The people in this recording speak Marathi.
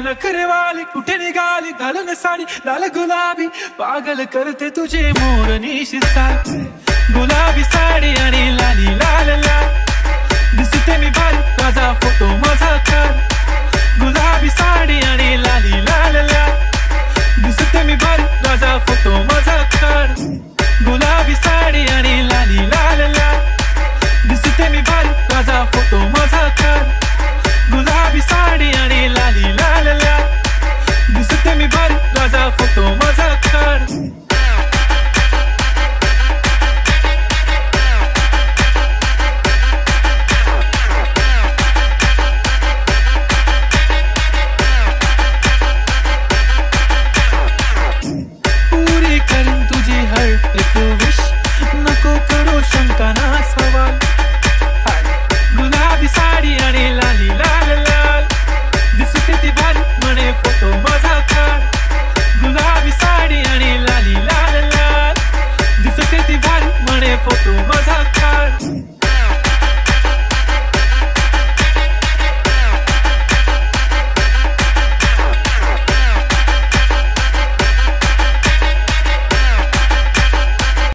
नखरेवाली कुठे निघाली घालून साडी लाल गुलाबी पागल करते तुझे मोरनी शिसार गुलाबी साडी आणि लाली लाल लाल दिसते मी भारी माझा फोटो माझा काढ गुलाबी साडी आणि लाली लाल लाल दिसते मी भारी माझा फोटो माझा काढ गुलाबी साडी आणि